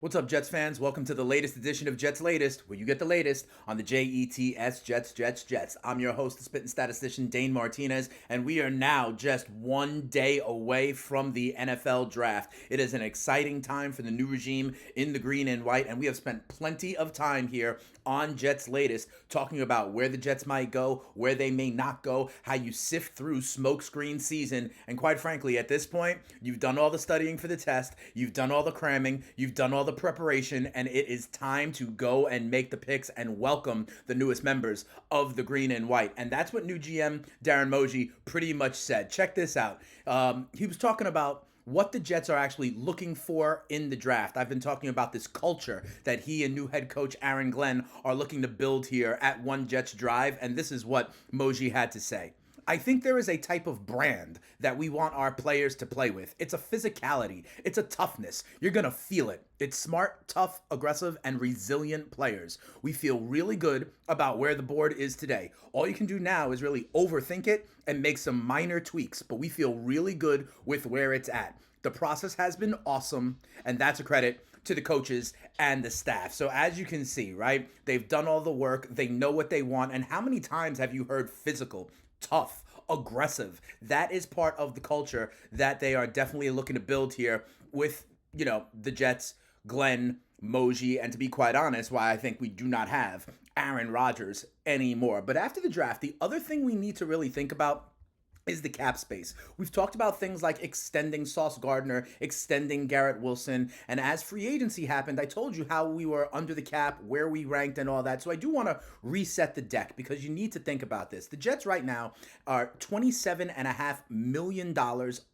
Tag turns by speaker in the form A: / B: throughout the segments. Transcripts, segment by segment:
A: What's up, Jets fans? Welcome to the latest edition of Jets Latest, where you get the latest on the Jets. I'm your host, the spitting statistician, Dane Martinez, and we are now just one day away from the NFL draft. It is an exciting time for the new regime in the green and white, and we have spent plenty of time here on Jets Latest talking about where the Jets might go, where they may not go, how you sift through smokescreen season, and quite frankly, at this point, you've done all the studying for the test, you've done all the cramming, you've done all the preparation, and it is time to go and make the picks and welcome the newest members of the green and white. And that's what new GM Darren Moji pretty much said. Check this out. He was talking about what the Jets are actually looking for in the draft. I've been talking about this culture that he and new head coach Aaron Glenn are looking to build here at One Jets Drive, and this is what Moji had to say. I think there is a type of brand that we want our players to play with. It's a physicality. It's a toughness. You're going to feel it. It's smart, tough, aggressive, and resilient players. We feel really good about where the board is today. All you can do now is really overthink it and make some minor tweaks, but we feel really good with where it's at. The process has been awesome, and that's a credit to the coaches and the staff. So as you can see, right, they've done all the work. They know what they want. And how many times have you heard physical, tough, aggressive? That is part of the culture that they are definitely looking to build here with, the Jets, Glenn, Moji, and to be quite honest, why I think we do not have Aaron Rodgers anymore. But after the draft, the other thing we need to really think about is the cap space. We've talked about things like extending Sauce Gardner, extending Garrett Wilson, and as free agency happened, I told you how we were under the cap, where we ranked and all that. So I do want to reset the deck because you need to think about this. The Jets right now are $27.5 million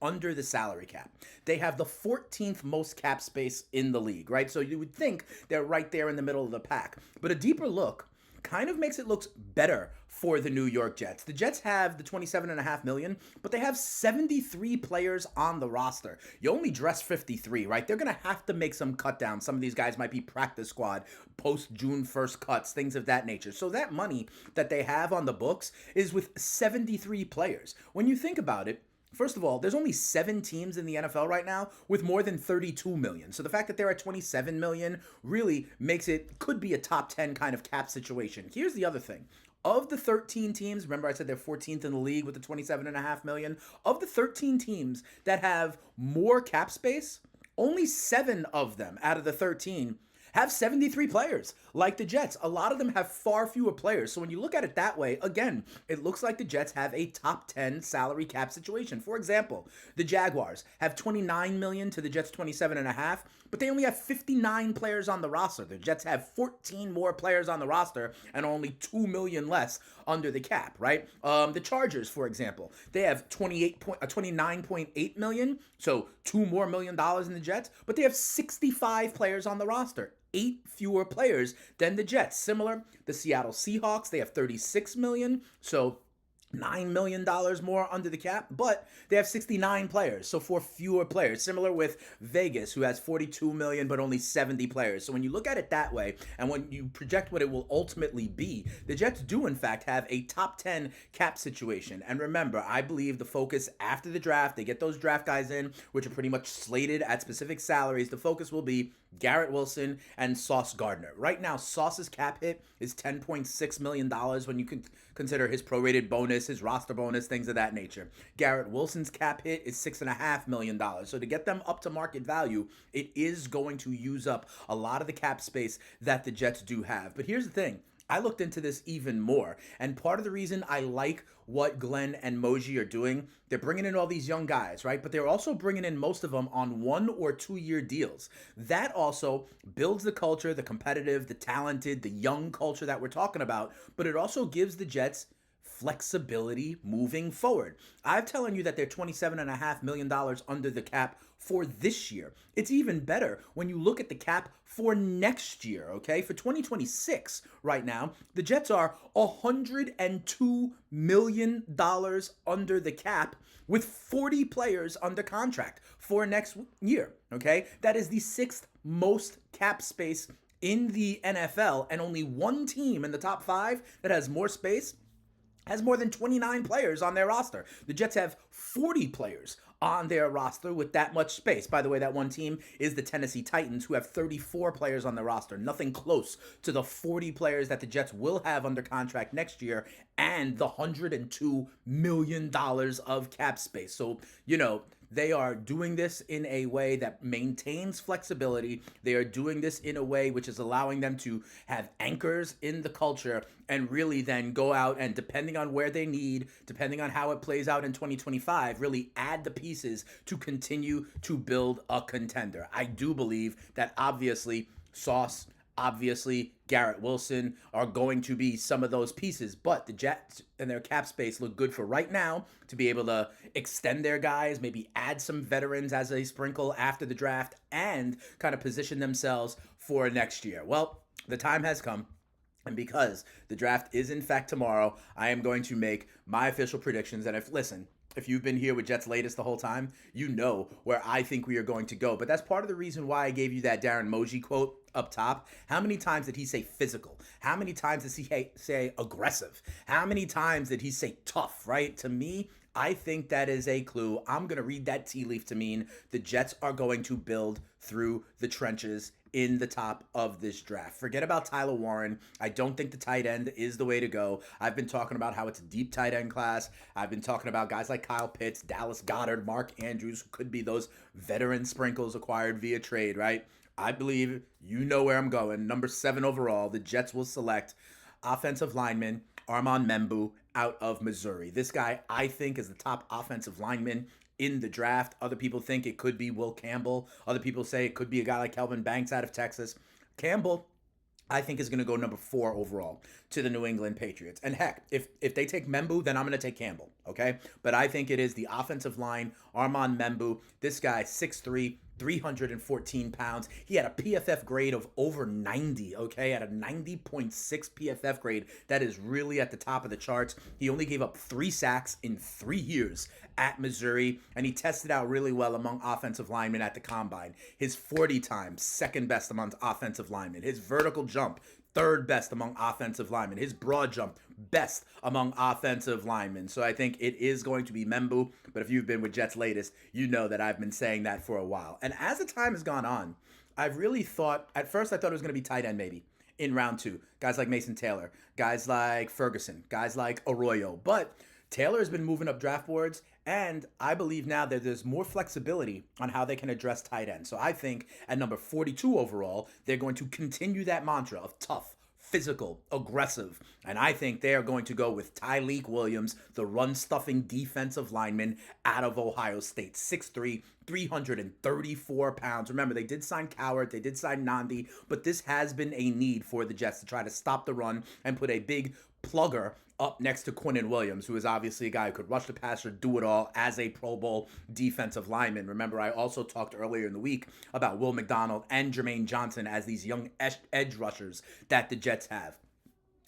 A: under the salary cap. They have the 14th most cap space in the league, right? So you would think they're right there in the middle of the pack. But a deeper look kind of makes it look better for the New York Jets. The Jets have the 27.5 million, but they have 73 players on the roster. You only dress 53, right? They're going to have to make some cut downs. Some of these guys might be practice squad, post June 1st cuts, things of that nature. So that money that they have on the books is with 73 players. When you think about it, first of all, there's only 7 teams in the NFL right now with more than 32 million. So the fact that they're at 27 million really could be a top 10 kind of cap situation. Here's the other thing. Of the 13 teams, remember I said they're 14th in the league with the 27.5 million. Of the 13 teams that have more cap space, only 7 of them out of the 13 have 73 players like the Jets. A lot of them have far fewer players. So when you look at it that way, again, it looks like the Jets have a top 10 salary cap situation. For example, the Jaguars have 29 million to the Jets 27.5, but they only have 59 players on the roster. The Jets have 14 more players on the roster and only 2 million less under the cap, right? The Chargers, for example, they have 29.8 million, so $2 more million than the Jets, but they have 65 players on the roster. 8 fewer players than the Jets. Similar, the Seattle Seahawks, they have 36 million, so $9 million more under the cap, but they have 69 players, so 4 fewer players. Similar with Vegas, who has 42 million, but only 70 players. So when you look at it that way, and when you project what it will ultimately be, the Jets do, in fact, have a top 10 cap situation. And remember, I believe the focus after the draft, they get those draft guys in, which are pretty much slated at specific salaries. The focus will be Garrett Wilson and Sauce Gardner. Right now, Sauce's cap hit is $10.6 million when you can consider his prorated bonus, his roster bonus, things of that nature. Garrett Wilson's cap hit is $6.5 million. So to get them up to market value, it is going to use up a lot of the cap space that the Jets do have. But here's the thing. I looked into this even more, and part of the reason I like what Glenn and Moji are doing, they're bringing in all these young guys, right? But they're also bringing in most of them on 1 or 2 year deals. That also builds the culture, the competitive, the talented, the young culture that we're talking about, but it also gives the Jets flexibility moving forward. I'm telling you that they're $27.5 million under the cap for this year. It's even better when you look at the cap for next year, okay? For 2026 right now, the Jets are $102 million under the cap with 40 players under contract for next year, okay? That is the 6th most cap space in the NFL, and only one team in the top 5 that has more space has more than 29 players on their roster. The Jets have 40 players on their roster with that much space. By the way, that one team is the Tennessee Titans, who have 34 players on their roster. Nothing close to the 40 players that the Jets will have under contract next year and the $102 million of cap space. So, they are doing this in a way that maintains flexibility. They are doing this in a way which is allowing them to have anchors in the culture and really then go out and, depending on where they need, depending on how it plays out in 2025, really add the pieces to continue to build a contender. I do believe that obviously Sauce, obviously Garrett Wilson are going to be some of those pieces, but the Jets and their cap space look good for right now to be able to extend their guys, maybe add some veterans as a sprinkle after the draft, and kind of position themselves for next year. Well, the time has come. And because the draft is in fact tomorrow, I am going to make my official predictions. And if you've been here with Jets Latest the whole time, you know where I think we are going to go. But that's part of the reason why I gave you that Darren Moji quote up top. How many times did he say physical? How many times does he say aggressive? How many times did he say tough, right? To me, I think that is a clue. I'm going to read that tea leaf to mean the Jets are going to build through the trenches in the top of this draft. Forget about Tyler Warren. I don't think the tight end is the way to go. I've been talking about how it's a deep tight end class. I've been talking about guys like Kyle Pitts, Dallas Goedert, Mark Andrews, who could be those veteran sprinkles acquired via trade, right? I believe you know where I'm going. Number 7 overall, the Jets will select offensive lineman Armand Membu out of Missouri. This guy, I think, is the top offensive lineman in the draft. Other people think it could be Will Campbell. Other people say it could be a guy like Kelvin Banks out of Texas. Campbell, I think, is going to go number 4 overall to the New England Patriots. And heck, if they take Membu, then I'm going to take Campbell, okay? But I think it is the offensive line, Armand Membu. This guy, 6'3", 314 pounds. He had a PFF grade of over 90, okay? At a 90.6 PFF grade. That is really at the top of the charts. He only gave up 3 sacks in 3 years at Missouri, and he tested out really well among offensive linemen at the combine. His 40 time, second best among offensive linemen. His vertical jump, third best among offensive linemen. His broad jump, best among offensive linemen. So I think it is going to be Membu, but if you've been with Jets Latest, you know that I've been saying that for a while. And as the time has gone on, I've really thought, at first I thought it was going to be tight end maybe in round 2. Guys like Mason Taylor, guys like Ferguson, guys like Arroyo. But Taylor has been moving up draft boards, and I believe now that there's more flexibility on how they can address tight end. So I think at number 42 overall, they're going to continue that mantra of tough, physical, aggressive. And I think they are going to go with Tyleik Williams, the run-stuffing defensive lineman out of Ohio State. 6'3", 334 pounds. Remember, they did sign Coward, they did sign Nandi, but this has been a need for the Jets to try to stop the run and put a big plugger up next to Quinnen Williams, who is obviously a guy who could rush the passer, do it all as a Pro Bowl defensive lineman. Remember, I also talked earlier in the week about Will McDonald and Jermaine Johnson as these young edge rushers that the Jets have.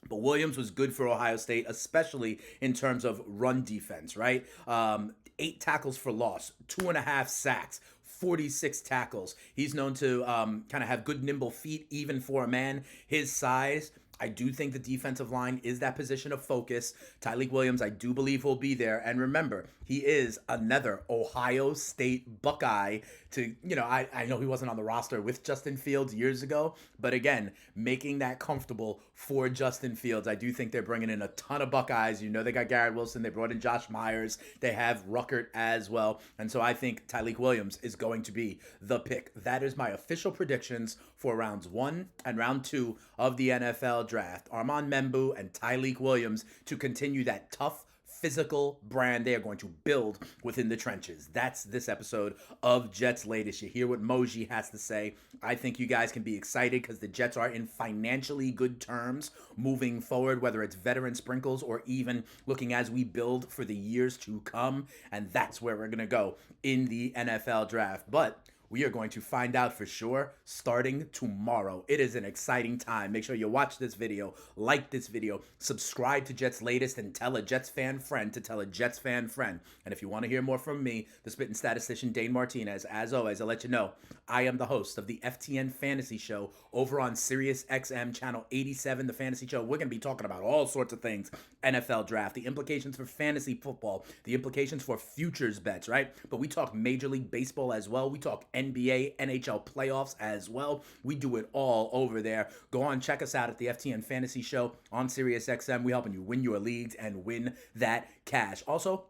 A: But Williams was good for Ohio State, especially in terms of run defense, right? 8 tackles for loss, 2.5 sacks, 46 tackles. He's known to kind of have good nimble feet, even for a man his size. I do think the defensive line is that position of focus. Tyleik Williams, I do believe, will be there. And remember, he is another Ohio State Buckeye. I know he wasn't on the roster with Justin Fields years ago, but again, making that comfortable for Justin Fields. I do think they're bringing in a ton of Buckeyes. You know, they got Garrett Wilson. They brought in Josh Myers. They have Ruckert as well. And so I think Tyleik Williams is going to be the pick. That is my official predictions for rounds 1 and round 2 of the NFL draft. Armand Membu and Tyleik Williams to continue that tough, physical brand they are going to build within the trenches. That's this episode of Jets Latest. You hear what Moji has to say. I think you guys can be excited because the Jets are in financially good terms moving forward, whether it's veteran sprinkles or even looking as we build for the years to come. And that's where we're going to go in the NFL draft. But We are going to find out for sure starting tomorrow. It is an exciting time. Make sure you watch this video, like this video, subscribe to Jets Latest, and tell a Jets fan friend to tell a Jets fan friend. And if you want to hear more from me, the spitting statistician Dane Martinez, as always, I'll let you know, I am the host of the FTN Fantasy Show over on Sirius XM Channel 87, the Fantasy Show. We're going to be talking about all sorts of things. NFL draft, the implications for fantasy football, the implications for futures bets, right? But we talk Major League Baseball as well. We talk NBA, NHL playoffs as well. We do it all over there. Go on, check us out at the FTN Fantasy Show on Sirius XM. We're helping you win your leagues and win that cash. Also,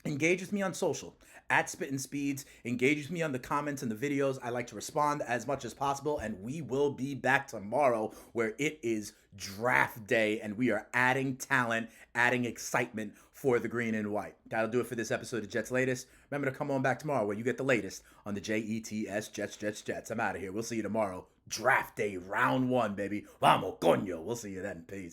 A: engage with me on social at Spittin' Speeds. Engage with me on the comments and the videos. I like to respond as much as possible, and we will be back tomorrow where it is draft day and we are adding talent, adding excitement for the green and white. That'll do it for this episode of Jets Latest. Remember to come on back tomorrow where you get the latest on the JETS Jets. I'm out of here. We'll see you tomorrow. Draft day, round one, baby. Vamos, coño. We'll see you then. Peace.